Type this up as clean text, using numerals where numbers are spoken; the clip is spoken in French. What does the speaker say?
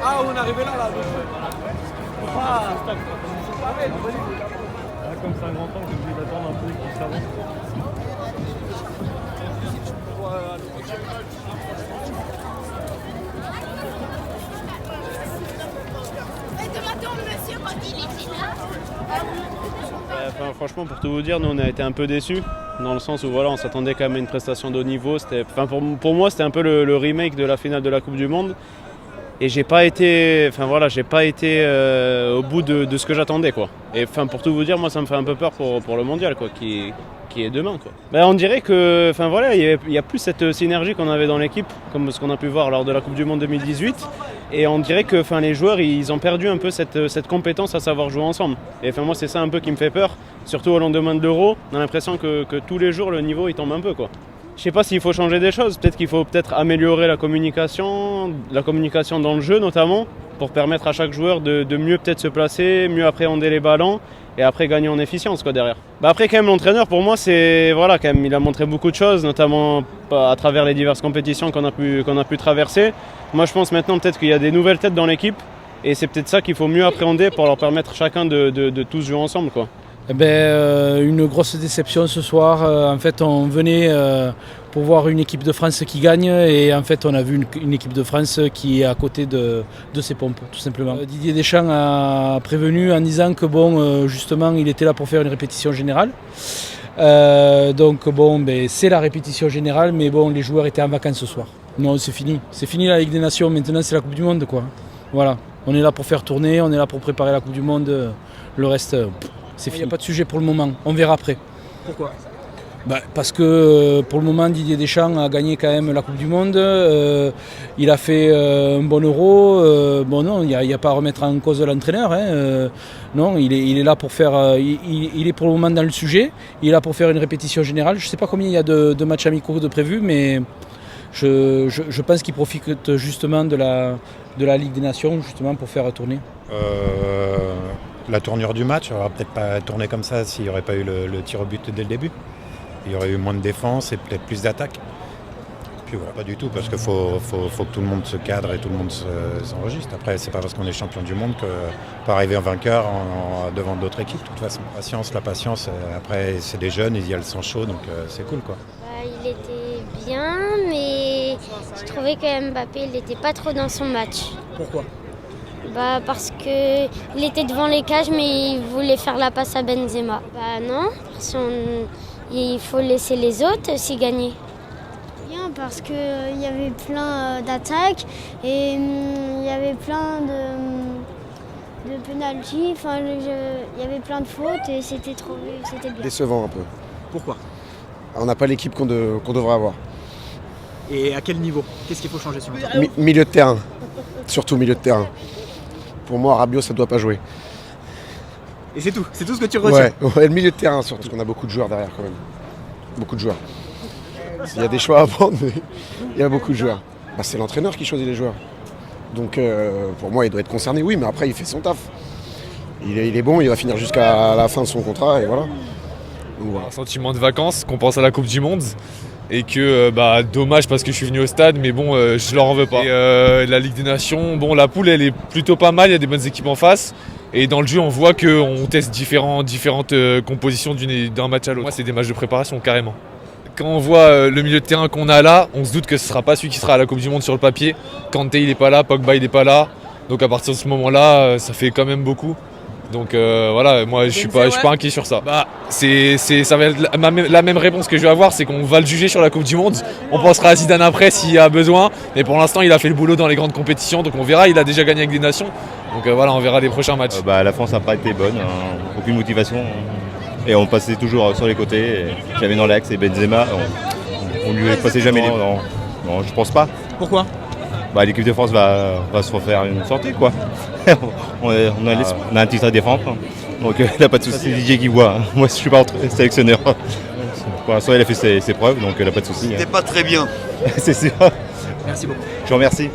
Ah, on est arrivé là, donc. Comme c'est un grand temps, j'ai obligé d'attendre un peu qu'il s'avance. Franchement, pour tout vous dire, nous on a été un peu déçus, dans le sens où voilà, on s'attendait quand même à une prestation de haut niveau. Pour moi, c'était un peu le remake de la finale de la Coupe du Monde. Et j'ai pas été au bout de ce que j'attendais, quoi. Et pour tout vous dire, moi ça me fait un peu peur pour le mondial, quoi, qui est demain, quoi. On dirait que il y a plus cette synergie qu'on avait dans l'équipe, comme ce qu'on a pu voir lors de la Coupe du Monde 2018. Et on dirait que les joueurs ils ont perdu un peu cette compétence à savoir jouer ensemble. Et moi c'est ça un peu qui me fait peur, surtout au lendemain de l'Euro. On a l'impression que tous les jours le niveau il tombe un peu, quoi. Je sais pas s'il faut changer des choses, peut-être qu'il faut améliorer la communication dans le jeu notamment, pour permettre à chaque joueur de mieux peut-être se placer, mieux appréhender les ballons et après gagner en efficience, quoi, derrière. Après quand même l'entraîneur pour moi quand même, il a montré beaucoup de choses, notamment à travers les diverses compétitions qu'on a pu traverser. Moi je pense maintenant peut-être qu'il y a des nouvelles têtes dans l'équipe et c'est peut-être ça qu'il faut mieux appréhender pour leur permettre chacun de tous jouer ensemble, quoi. Une grosse déception ce soir. En fait, on venait pour voir une équipe de France qui gagne et en fait, on a vu une équipe de France qui est à côté de ses pompes, tout simplement. Didier Deschamps a prévenu en disant que justement, il était là pour faire une répétition générale. C'est la répétition générale, mais les joueurs étaient en vacances ce soir. Non, c'est fini. C'est fini la Ligue des Nations. Maintenant, c'est la Coupe du Monde, quoi. Voilà. On est là pour faire tourner, on est là pour préparer la Coupe du Monde. Le reste. C'est fini. Il n'y a pas de sujet pour le moment, on verra après. Pourquoi ? Parce que pour le moment, Didier Deschamps a gagné quand même la Coupe du Monde. Il a fait un bon Euro. Non, il n'y a pas à remettre en cause l'entraîneur. Non, il est là pour faire. Il est pour le moment dans le sujet. Il est là pour faire une répétition générale. Je ne sais pas combien il y a de matchs amicaux de prévus, mais je pense qu'il profite justement de la Ligue des Nations justement pour faire tourner. La tournure du match, on n'aurait peut-être pas tourné comme ça s'il n'y aurait pas eu le tir au but dès le début. Il y aurait eu moins de défense et peut-être plus d'attaque. Puis voilà, pas du tout, parce qu'il faut que tout le monde se cadre et tout le monde s'enregistre. Après, c'est pas parce qu'on est champion du monde qu'on peut arriver en vainqueur devant d'autres équipes. De toute façon, la patience. Après, c'est des jeunes, il y a le sang chaud, donc c'est cool, quoi. Il était bien, mais je trouvais que Mbappé, il n'était pas trop dans son match. Pourquoi ? Parce qu'il était devant les cages, mais il voulait faire la passe à Benzema. Non, il faut laisser les autres s'y gagner. Bien, parce qu'il y avait plein d'attaques et il y avait plein de pénaltys. Il y avait plein de fautes et c'était bien. Décevant un peu. Pourquoi ? On n'a pas l'équipe qu'on devrait avoir. Et à quel niveau ? Qu'est-ce qu'il faut changer sur le Milieu de terrain, surtout milieu de terrain. Pour moi, Rabiot, ça ne doit pas jouer. Et c'est tout ce que tu retiens ? Ouais, le milieu de terrain surtout, parce qu'on a beaucoup de joueurs derrière quand même. Beaucoup de joueurs. Il y a des choix à prendre, mais il y a beaucoup de joueurs. C'est l'entraîneur qui choisit les joueurs. Donc pour moi, il doit être concerné, oui, mais après, il fait son taf. Il est bon, il va finir jusqu'à la fin de son contrat, et voilà. Un sentiment de vacances, qu'on pense à la Coupe du Monde. Et que dommage parce que je suis venu au stade, mais je leur en veux pas. Et la Ligue des Nations, la poule elle est plutôt pas mal, il y a des bonnes équipes en face. Et dans le jeu on voit qu'on teste différentes compositions d'un match à l'autre. Moi c'est des matchs de préparation carrément. Quand on voit le milieu de terrain qu'on a là, on se doute que ce sera pas celui qui sera à la Coupe du Monde sur le papier. Kanté il est pas là, Pogba il est pas là. Donc à partir de ce moment-là, ça fait quand même beaucoup. Donc moi je suis pas inquiet sur ça. Ça va être la même réponse que je vais avoir, c'est qu'on va le juger sur la Coupe du Monde. On pensera à Zidane après s'il y a besoin, mais pour l'instant il a fait le boulot dans les grandes compétitions, donc on verra. Il a déjà gagné avec des nations, donc on verra les prochains matchs. La France n'a pas été bonne, aucune motivation, et on passait toujours sur les côtés. J'avais dans l'axe et Benzema, on lui passait jamais les. Non, je pense pas. Pourquoi ? L'équipe de France va se refaire une sortie, quoi. on a un titre à défendre, donc il n'y a pas de souci. C'est Didier qui voit. Moi je suis pas sélectionneur. Pour l'instant il a fait ses preuves, donc il n'y a pas de souci. C'était pas très bien. C'est sûr. Merci beaucoup. Je vous remercie.